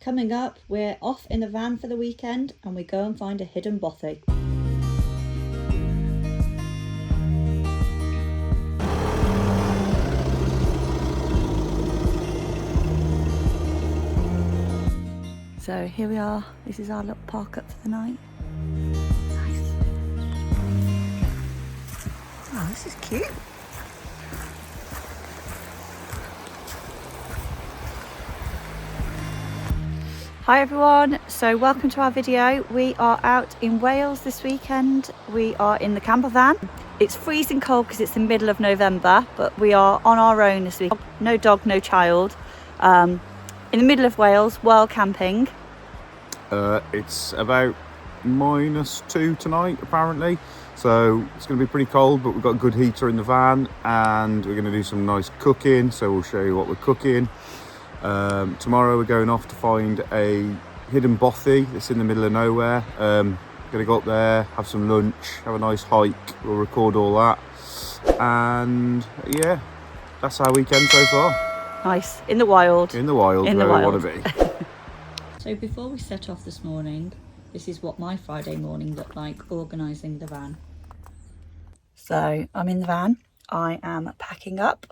Coming up, we're off in the van for the weekend and we go and find a hidden bothy. So here we are, this is our little park up for the night. Nice. Oh, this is cute. Hi everyone, so welcome to our video. We are out in Wales this weekend. We are in the camper van. It's freezing cold because it's the middle of November, but we are on our own this week. No dog, no child. In the middle of Wales, wild camping. It's about -2 tonight apparently, so it's going to be pretty cold, but we've got a good heater in the van and we're going to do some nice cooking, so we'll show you what we're cooking. Tomorrow we're going off to find a hidden bothy that's in the middle of nowhere. Going to go up there, have some lunch, have a nice hike, we'll record all that, and yeah, that's our weekend so far. Nice, in the wild. In the wild, in where the we wild. want to be. So before we set off this morning, this is what my Friday morning looked like, organising the van. So I'm in the van, I am packing up.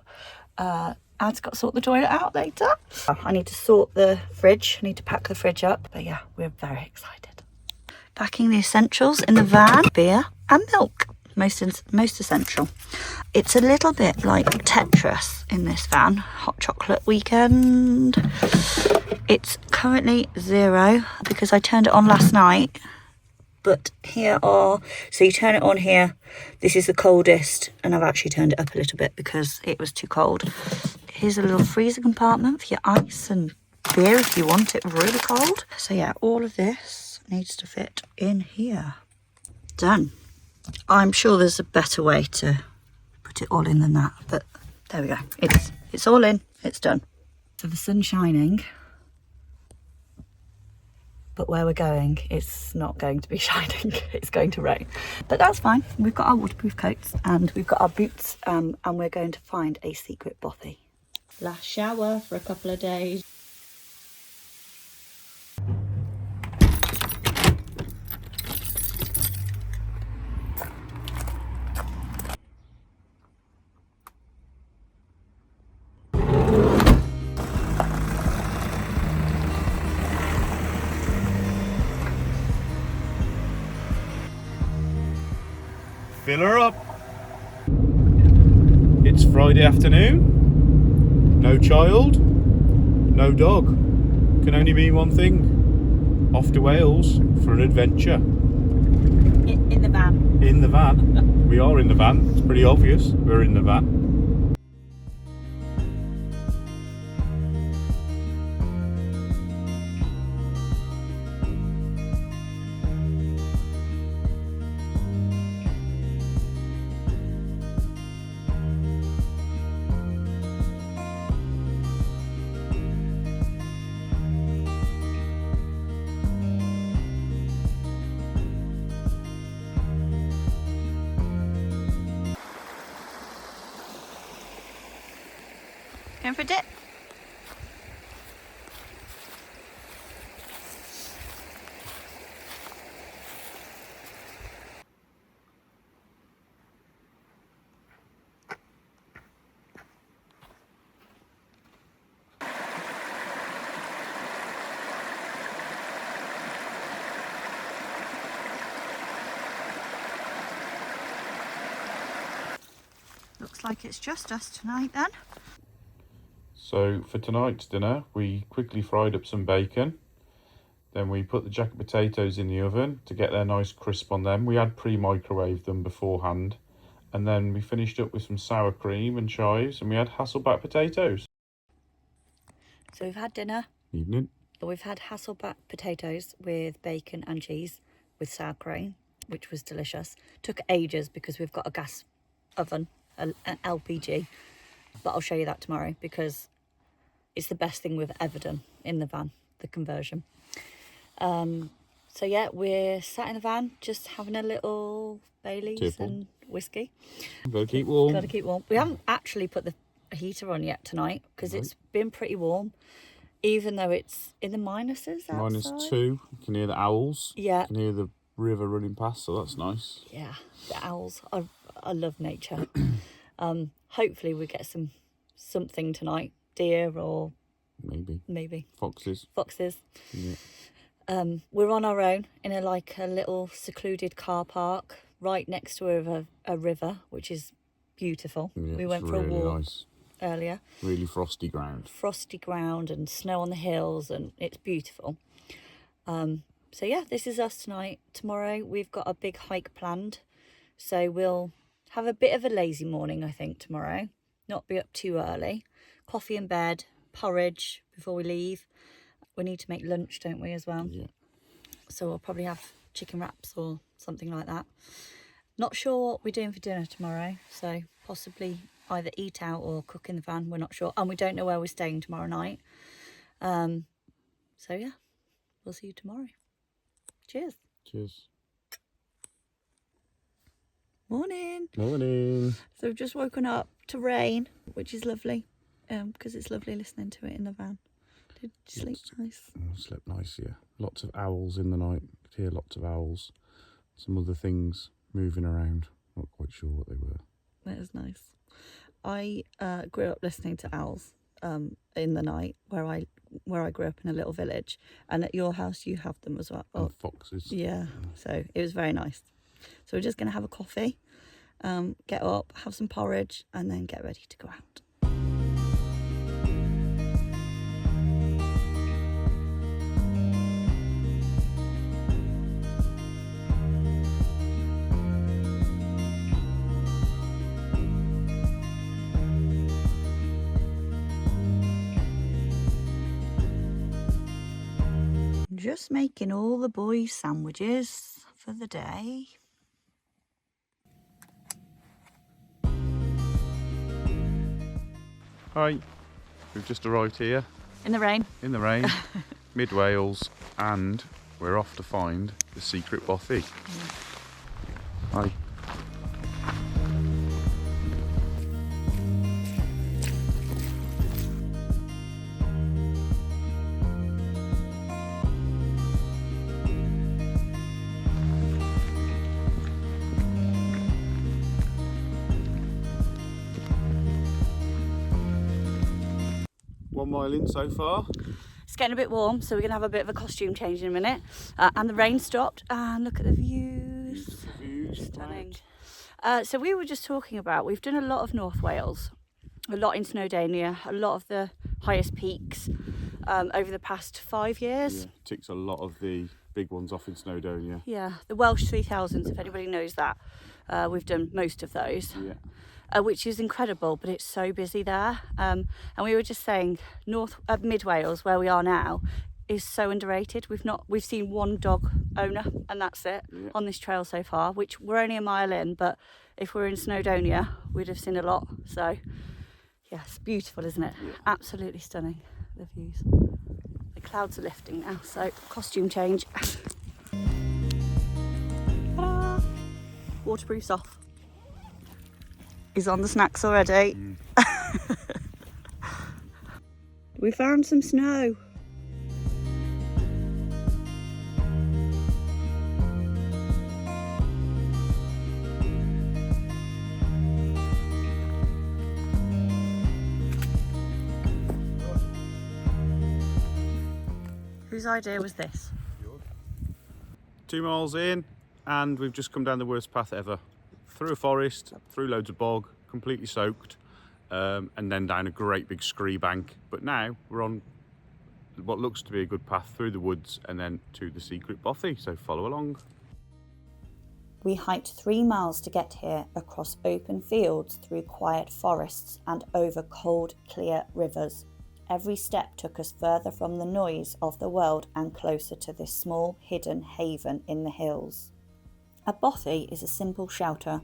Ad's got to sort the toilet out later. I need to sort the fridge, I need to pack the fridge up. But yeah, we're very excited. Packing the essentials in the van, beer and milk, most essential. It's a little bit like Tetris in this van, hot chocolate weekend. It's currently 0 because I turned it on last night. But here are, so you turn it on here, this is the coldest, and I've actually turned it up a little bit because it was too cold. Here's a little freezer compartment for your ice and beer if you want it really cold. So yeah, all of this needs to fit in here. Done. I'm sure there's a better way to put it all in than that, but there we go. It's all in, it's done. So the sun's shining. But where we're going, it's not going to be shining. It's going to rain. But that's fine. We've got our waterproof coats and we've got our boots, and we're going to find a secret bothy. Last shower for a couple of days. Fill her up. It's Friday afternoon. No child, no dog. Can only mean one thing. Off to Wales for an adventure. In the van. In the van. We are in the van. It's pretty obvious. We're in the van. Going for a dip? Looks like it's just us tonight then. So for tonight's dinner, we quickly fried up some bacon. Then we put the jacket potatoes in the oven to get their nice crisp on them. We had pre-microwaved them beforehand. And then we finished up with some sour cream and chives, and we had Hasselback potatoes. So we've had dinner. Evening. We've had Hasselback potatoes with bacon and cheese with sour cream, which was delicious. Took ages because we've got a gas oven, an LPG. But I'll show you that tomorrow because it's the best thing we've ever done in the van, the conversion. So yeah, we're sat in the van just having a little Baileys Tipple. and whiskey. Gotta keep warm. Gotta keep warm. We haven't actually put the heater on yet tonight because it's been pretty warm. even though it's in the minuses outside. -2. You can hear the owls. Yeah. You can hear the river running past, so that's nice. Yeah, the owls. I love nature. Hopefully we get something tonight. Deer or maybe foxes. Yeah. We're on our own in a little secluded car park right next to a river, which is beautiful. Yeah, we went for a walk earlier. Really frosty ground And snow on the hills, and it's beautiful. So yeah, this is us tonight. Tomorrow we've got a big hike planned, so we'll have a bit of a lazy morning, I think, tomorrow. Not be up too early. Coffee in bed, porridge before we leave. We need to make lunch, don't we, as well? Yeah. So we'll probably have chicken wraps or something like that. Not sure what we're doing for dinner tomorrow, so possibly either eat out or cook in the van. We're not sure, and we don't know where we're staying tomorrow night. So yeah, we'll see you tomorrow. Cheers. Morning. So we've just woken up to rain, which is lovely, because it's lovely listening to it in the van. Did you sleep nice? I slept nice, yeah. Lots of owls in the night. Could hear lots of owls. Some other things moving around. Not quite sure what they were. That was nice. I grew up listening to owls in the night where I grew up in a little village, and at your house you have them as well. And foxes. Yeah, so it was very nice. So we're just going to have a coffee, get up, have some porridge, and then get ready to go out. Just making all the boys' sandwiches for the day. Hi, we've just arrived here. In the rain. Mid Wales, and we're off to find the secret Bothy. Hi. One mile in so far. It's getting a bit warm, so we're going to have a bit of a costume change in a minute. And the rain stopped, and look at the views. Stunning. So we were just talking about, we've done a lot of North Wales, a lot in Snowdonia, a lot of the highest peaks over the past 5 years. Yeah, ticks a lot of the big ones off in Snowdonia. Yeah, the Welsh 3000s, if anybody knows that. We've done most of those. Yeah. Which is incredible, but it's so busy there. And we were just saying, Mid Wales, where we are now, is so underrated. We've seen one dog owner, and that's it, on this trail so far. Which we're only a mile in, but if we're in Snowdonia, we'd have seen a lot. So, yeah, it's beautiful, isn't it? Yeah. Absolutely stunning, the views. The clouds are lifting now, so costume change. Waterproof's off. He's on the snacks already. We found some snow. Whose idea was this? 2 miles in, and we've just come down the worst path ever. Through a forest, through loads of bog, completely soaked, and then down a great big scree bank. But now we're on what looks to be a good path through the woods and then to the secret Bothy, so follow along. We hiked 3 miles to get here, across open fields, through quiet forests and over cold, clear rivers. Every step took us further from the noise of the world and closer to this small, hidden haven in the hills. A bothy is a simple shelter,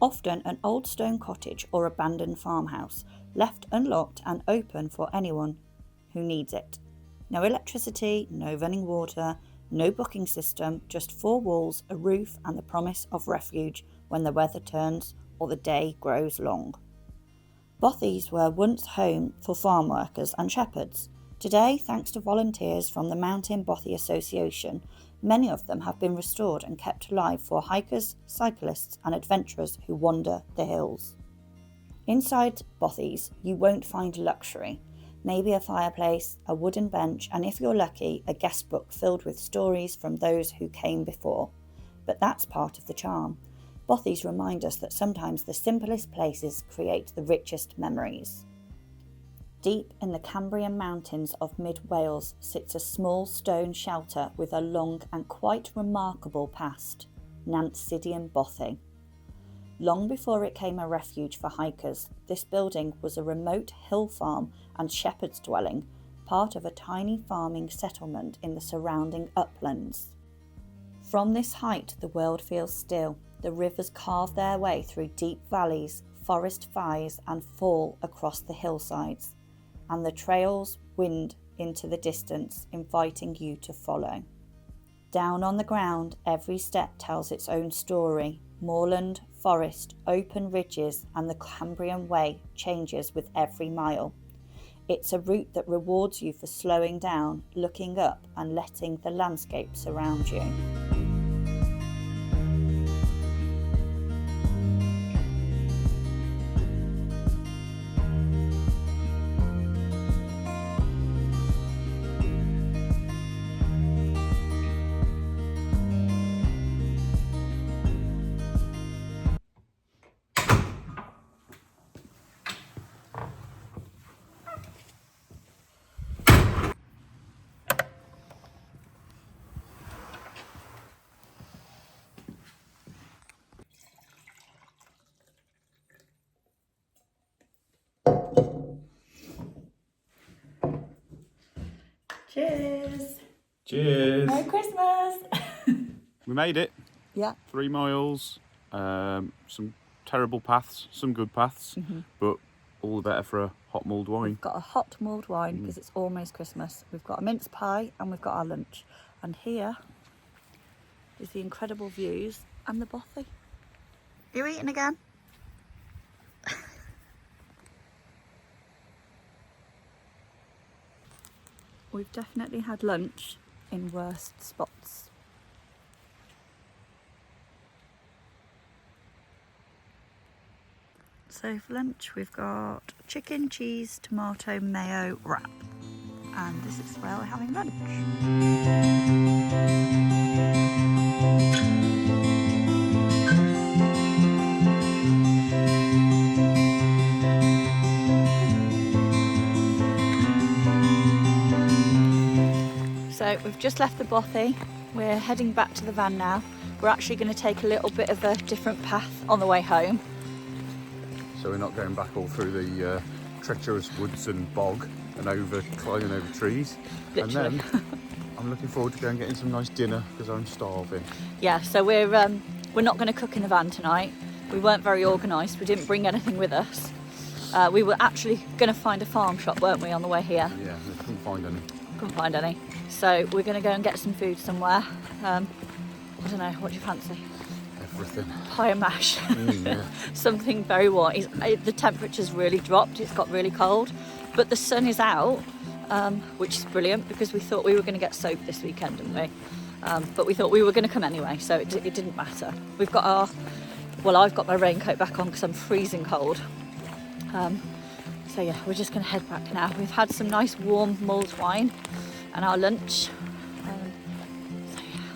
often an old stone cottage or abandoned farmhouse, left unlocked and open for anyone who needs it. No electricity, no running water, no booking system, just 4 walls, a roof and the promise of refuge when the weather turns or the day grows long. Bothies were once home for farm workers and shepherds. Today, thanks to volunteers from the Mountain Bothy Association, many of them have been restored and kept alive for hikers, cyclists and adventurers who wander the hills. Inside Bothy's, you won't find luxury. Maybe a fireplace, a wooden bench, and if you're lucky, a guest book filled with stories from those who came before. But that's part of the charm. Bothy's remind us that sometimes the simplest places create the richest memories. Deep in the Cambrian mountains of mid-Wales sits a small stone shelter with a long and quite remarkable past, Nant Syddion Bothy. Long before it came a refuge for hikers, this building was a remote hill farm and shepherd's dwelling, part of a tiny farming settlement in the surrounding uplands. From this height the world feels still. The rivers carve their way through deep valleys, forest fires and fall across the hillsides, and the trails wind into the distance, inviting you to follow. Down on the ground, every step tells its own story. Moorland, forest, open ridges, and the Cambrian Way changes with every mile. It's a route that rewards you for slowing down, looking up, and letting the landscape surround you. Cheers! Cheers! Merry Christmas! We made it. Yeah. 3 miles, some terrible paths, some good paths, but all the better for a hot mulled wine. We've got a hot mulled wine because it's almost Christmas. We've got a mince pie and we've got our lunch. And here is the incredible views and the Bothy. You eating again? We've definitely had lunch in worst spots. So for lunch we've got chicken, cheese, tomato, mayo wrap. And this is where we're having lunch. So we've just left the Bothy. We're heading back to the van now. We're actually going to take a little bit of a different path on the way home. So we're not going back all through the treacherous woods and bog and climbing over trees. Literally. And then I'm looking forward to going and getting some nice dinner because I'm starving. Yeah, so we're not going to cook in the van tonight. We weren't very organised. We didn't bring anything with us. We were actually going to find a farm shop, weren't we, on the way here? Yeah, we couldn't find any. Couldn't find any. So we're going to go and get some food somewhere. I don't know, what do you fancy? Everything. Pie and mash. Yeah. Something very warm. The temperature's really dropped. It's got really cold. But the sun is out, which is brilliant because we thought we were going to get soaked this weekend, didn't we? But we thought we were going to come anyway, so it didn't matter. We've got I've got my raincoat back on because I'm freezing cold. So yeah, we're just going to head back now. We've had some nice warm mulled wine and our lunch. So yeah.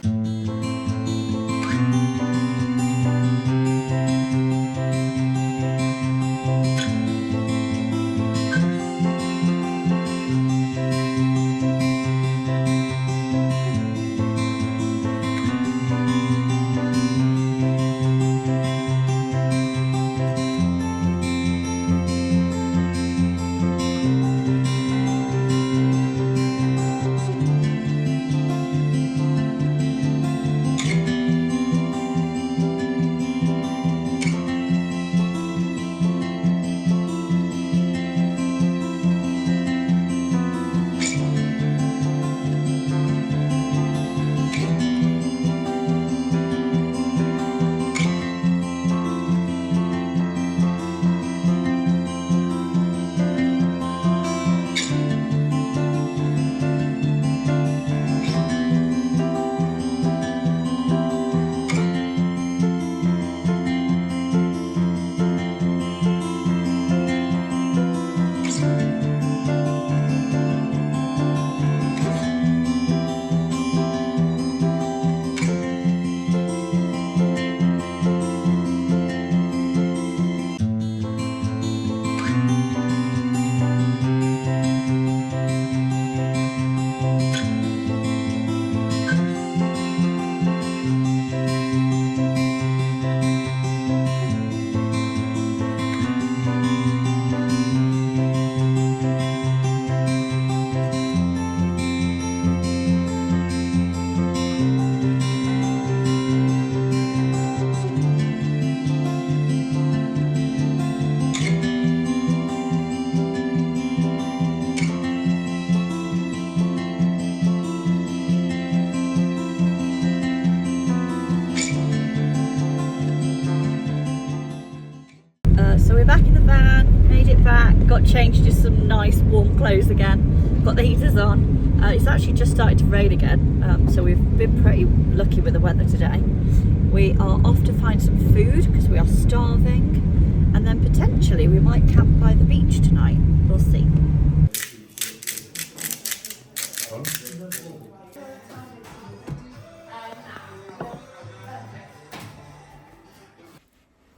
clothes again, got the heaters on. It's actually just started to rain again, so we've been pretty lucky with the weather today. We are off to find some food because we are starving, and then potentially we might camp by the beach tonight. We'll see.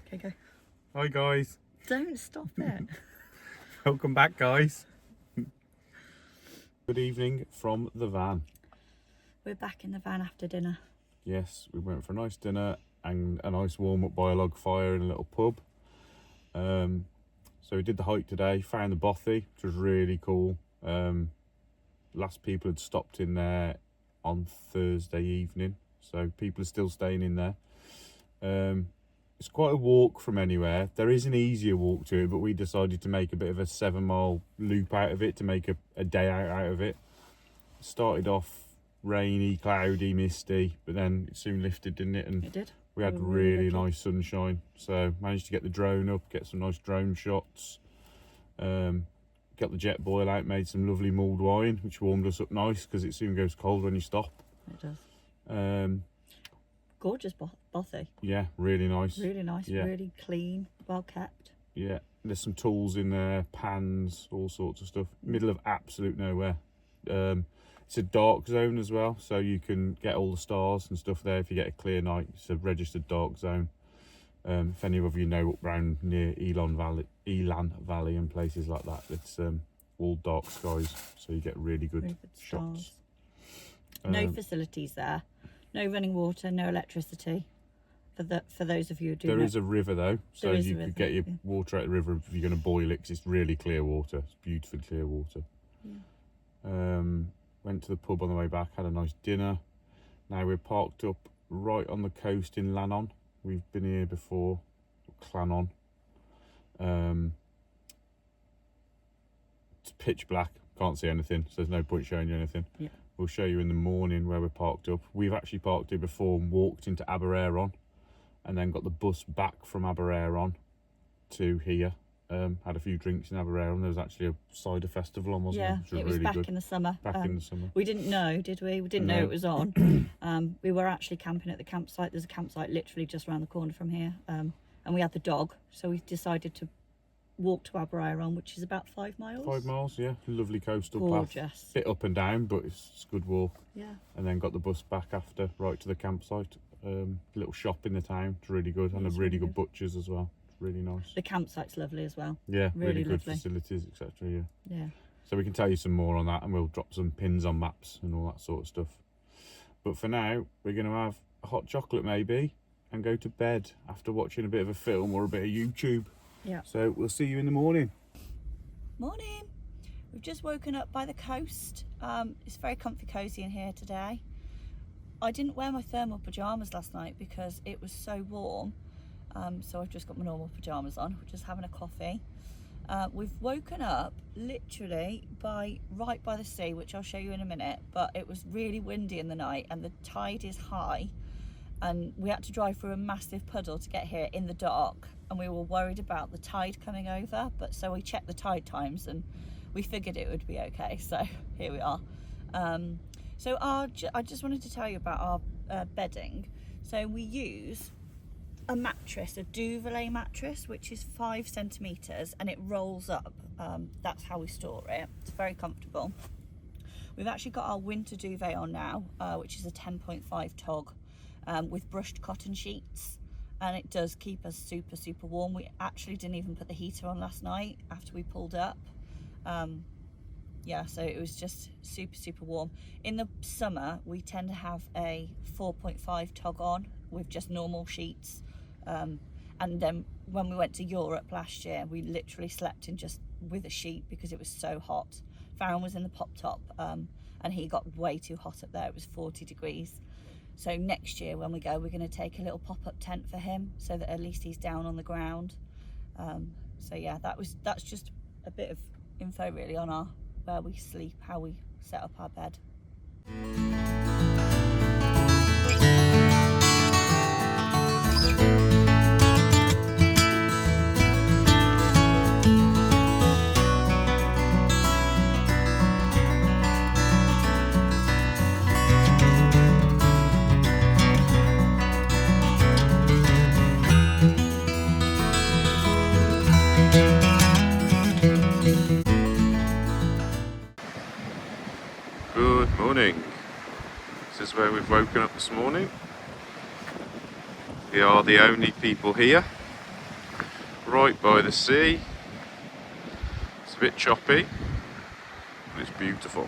Okay, go. Hi guys. Don't stop it. Welcome back, guys. Good evening from the van. We're back in the van after dinner. Yes, we went for a nice dinner and a nice warm up by a log fire in a little pub. So we did the hike today, found the Bothy, which was really cool. Last people had stopped in there on Thursday evening, so people are still staying in there. It's quite a walk from anywhere. There is an easier walk to it, but we decided to make a bit of a 7-mile loop out of it to make a day out of it. Started off rainy, cloudy, misty, but then it soon lifted, didn't it? And It did. we had really nice sunshine, so managed to get the drone up, get some nice drone shots. Got the jet boil out, made some lovely mulled wine, which warmed us up nice because it soon goes cold when you stop. It does. Gorgeous Bothy. Yeah, really nice. Really nice, Yeah. really clean, well kept. Yeah, there's some tools in there, pans, all sorts of stuff. Middle of absolute nowhere. It's a dark zone as well, so you can get all the stars and stuff there if you get a clear night. It's a registered dark zone. If any of you know up round near Elan Valley and places like that, it's all dark skies, so you get really good shots. No facilities there, no running water, no electricity. For those of you who do. There is a river though, so you could get your yeah. water out of the river if you're going to boil it, 'cause it's really clear water. It's beautiful clear water. Yeah. Went to the pub on the way back, had a nice dinner. Now we're parked up right on the coast in Lannon. We've been here before, Clanon. It's pitch black, can't see anything, so there's no point showing you anything. Yeah. We'll show you in the morning where we're parked up. We've actually parked here before and walked into Aberavon, and then got the bus back from Aberavon to here. Had a few drinks in Aberavon. There was actually a cider festival on, wasn't Yeah, there? Which was it was really back good. in the summer. Back in the summer. We didn't know, did we? We didn't know No. it was on. We were actually camping at the campsite. There's a campsite literally just around the corner from here. And we had the dog, so we decided to walk to Aberavon, which is about 5 miles. 5 miles, yeah. Lovely coastal Gorgeous. path. Bit up and down, but it's a good walk. Yeah. And then got the bus back after, right to the campsite. Little shop in the town. It's really good. And a It's really really good good. butchers as well. It's really nice. The campsite's lovely as well. Yeah, really really good lovely. facilities, etc. Yeah. Yeah. So we can tell you some more on that, and we'll drop some pins on maps and all that sort of stuff. But for now, we're going to have a hot chocolate maybe and go to bed after watching a bit of a film or a bit of YouTube. Yeah. So we'll see you in the morning. Morning. We've just woken up by the coast. It's very comfy cozy in here today. I didn't wear my thermal pyjamas last night because it was so warm. So I've just got my normal pyjamas on. We're just having a coffee. We've woken up literally right by the sea, which I'll show you in a minute, but it was really windy in the night and the tide is high, and we had to drive through a massive puddle to get here in the dark, and we were worried about the tide coming over, but so we checked the tide times and we figured it would be okay, so here we are. So I just wanted to tell you about our bedding. So we use a mattress, a duvet mattress, which is 5 centimeters and it rolls up. That's how we store it. It's very comfortable. We've actually got our winter duvet on now, which is a 10.5 tog with brushed cotton sheets, and it does keep us super warm. We actually didn't even put the heater on last night after we pulled up. Yeah, so it was just super warm. In the summer we tend to have a 4.5 tog on with just normal sheets. And then when we went to Europe last year, we literally slept in just with a sheet because it was so hot. Farron was in the pop top, and he got way too hot up there. It was 40 degrees. So next year when we go, we're going to take a little pop-up tent for him so that at least he's down on the ground. So yeah, that's just a bit of info really on where we sleep, how we set up our bed. morning. This is where we've woken up this morning. We are the only people here, right by the sea. It's a bit choppy, but it's beautiful.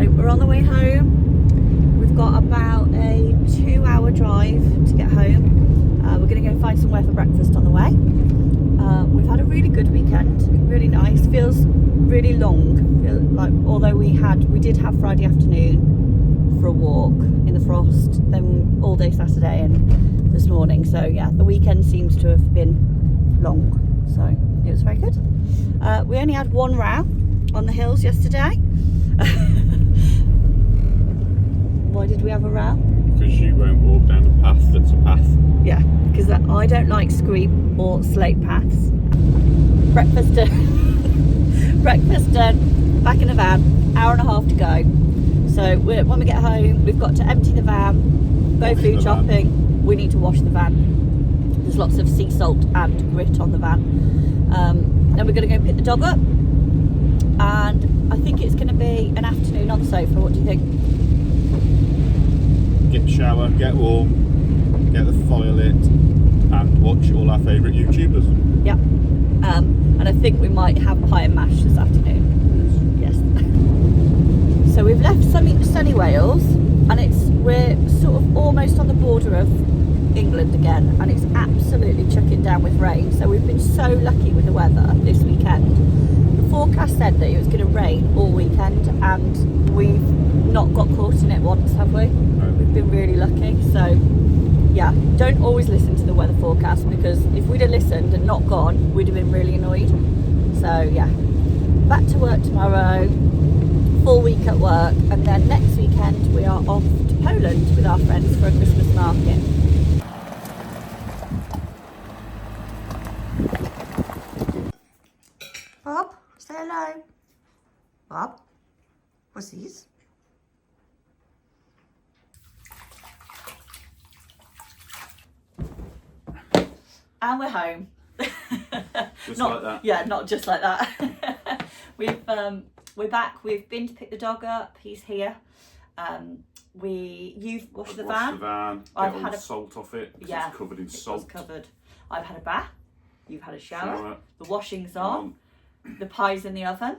We're on the way home. We've got about a 2-hour drive to get home. We're going to go find somewhere for breakfast on the way. We've had a really good weekend, really nice. Feels really long. Although we did have Friday afternoon for a walk in the frost, then all day Saturday and this morning. So yeah, the weekend seems to have been long. So it was very good. We only had one row on the hills yesterday. Why did we have a row? Because you won't walk down a path that's a path. Yeah, because I don't like screep or slate paths. Breakfast done. Breakfast done. Back in the van. Hour and a half to go. So when we get home, we've got to empty the van, go food shopping. We need to wash the van. There's lots of sea salt and grit on the van. Then we're going to go pick the dog up. And I think it's going to be an afternoon on the sofa. What do you think? Get the shower, get warm, get the fire lit, and watch all our favourite YouTubers. Yeah. And I think we might have pie and mash this afternoon. Yes. So we've left sunny Wales, and we're sort of almost on the border of England again, and it's absolutely chucking down with rain. So we've been so lucky with the weather this weekend. The forecast said that it was going to rain all weekend, and we've not got caught in it once, have we? No. We've been really lucky. So yeah, don't always listen to the weather forecast, because if we'd have listened and not gone, we'd have been really annoyed. So yeah, back to work tomorrow, full week at work, and then next weekend we are off to Poland with our friends for a Christmas market. Bob, say hello. Bob, what's these? And we're home. Just like that. Yeah, not just like that. We're back. We've been to pick the dog up. He's here. You've washed the van. I've had all the salt off it. Yeah, it's covered in salt. It's covered. I've had a bath. You've had a shower. The washing's on. The pie's in the oven.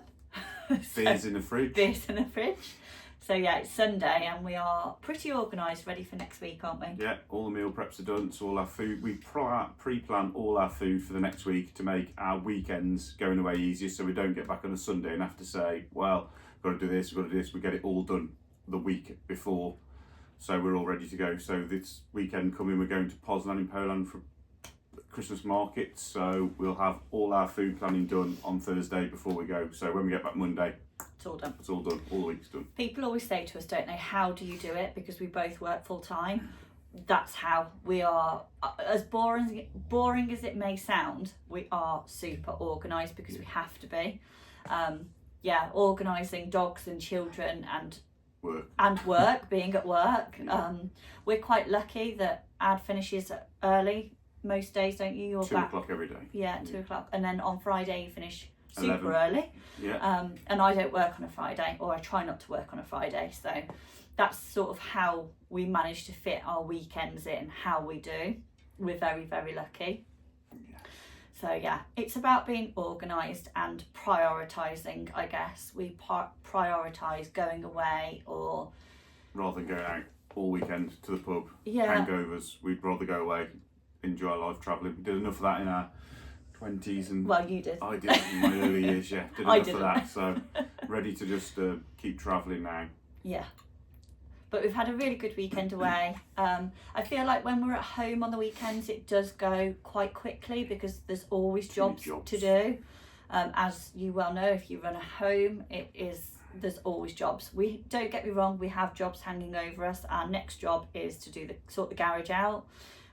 Beer's in the fridge. Beer's in the fridge. So yeah, it's Sunday and we are pretty organised, ready for next week, aren't we? Yeah, all the meal preps are done, so all our food, we pre-plan all our food for the next week to make our weekends going away easier, so we don't get back on a Sunday and have to say, well, we've got to do this, we've got to do this. We get it all done the week before, so we're all ready to go. So this weekend coming, we're going to Poznan in Poland for Christmas market, so we'll have all our food planning done on Thursday before we go. So when we get back Monday, it's all done. It's all done. All the week's done. People always say to us, don't they, how do you do it? Because we both work full time. That's how we are. As boring as it may sound, we are super organised because we have to be. Organising dogs and children and work, being at work. We're quite lucky that Ad finishes early most days, don't you? You're 2 o'clock every day. Yeah, 2 o'clock. And then on Friday you finish super 11. early. Yeah. And I don't work on a Friday, or I try not to work on a Friday. So that's sort of how we manage to fit our weekends in, how we do. We're very, very lucky. Yeah. So yeah, it's about being organised and prioritising, I guess. We prioritise going away, or rather than going out all weekend to the pub, yeah, hangovers, we'd rather go away, enjoy our life travelling. We did enough of that in our 20s, and well, you did. I did in my early years. Yeah, did enough of that. So ready to just keep travelling now. Yeah, but we've had a really good weekend away. I feel like when we're at home on the weekends, it does go quite quickly because there's always jobs to do. As you well know, if you run a home, it is there's always jobs. We don't get me wrong, we have jobs hanging over us. Our next job is to sort the garage out,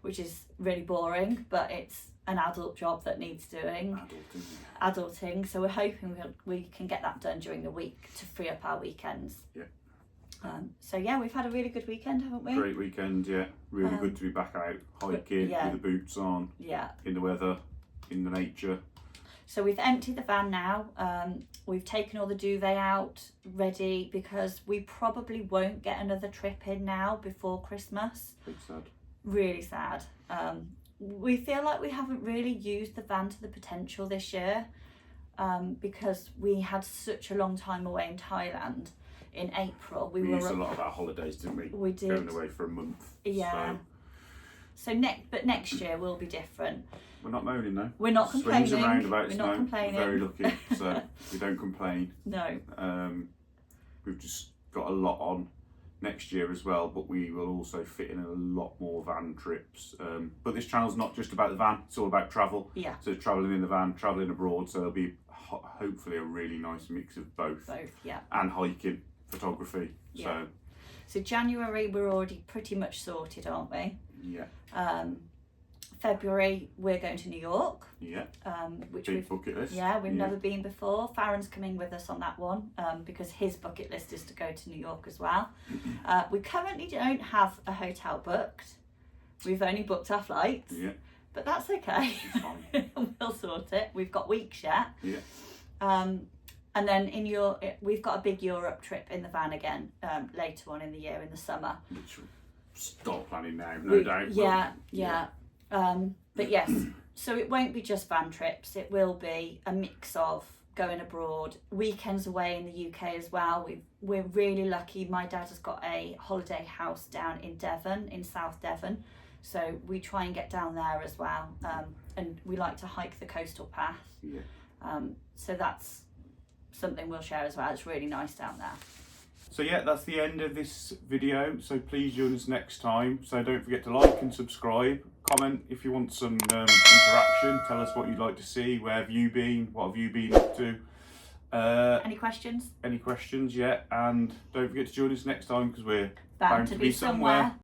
which is really boring, but it's an adult job that needs doing. Adulting. So we're hoping we can get that done during the week to free up our weekends. Yeah. So yeah, we've had a really good weekend, haven't we? Great weekend, yeah. Really good to be back out hiking with the boots on. Yeah. In the weather, in the nature. So we've emptied the van now. We've taken all the duvet out, ready, because we probably won't get another trip in now before Christmas. Big sad. Really sad. We feel like we haven't really used the van to the potential this year, because we had such a long time away in Thailand in April. We used a lot of our holidays, didn't we? We did. Going away for a month. Yeah. So next year will be different. We're not moaning though. We're not complaining. Swings and roundabouts, We're not complaining. We're very lucky, so we don't complain. No. We've just got a lot on next year as well, but we will also fit in a lot more van trips. But this channel's not just about the van, it's all about travel. Yeah. So travelling in the van, travelling abroad, so there'll be hopefully a really nice mix of both. Both, yeah. And hiking, photography. Yeah. So January we're already pretty much sorted, aren't we? Yeah. February we're going to New York. Yeah. Which big bucket list. Yeah, we've never been before. Farron's coming with us on that one, because his bucket list is to go to New York as well. We currently don't have a hotel booked. We've only booked our flights. Yeah. But that's okay. We'll sort it. We've got weeks yet. Yeah. And then we've got a big Europe trip in the van again, later on in the year, in the summer. Which we'll start planning now, no doubt. Yeah. But yes, so it won't be just van trips. It will be a mix of going abroad, weekends away in the UK as well. We're really lucky. My dad has got a holiday house down in Devon, in South Devon. So we try and get down there as well. And we like to hike the coastal path. Yeah. So that's something we'll share as well. It's really nice down there. So yeah, that's the end of this video. So please join us next time. So don't forget to like and subscribe. Comment if you want some interaction. Tell us what you'd like to see. Where have you been? What have you been up to? Any questions? Any questions? Yeah. And don't forget to join us next time, because we're Bound to be somewhere.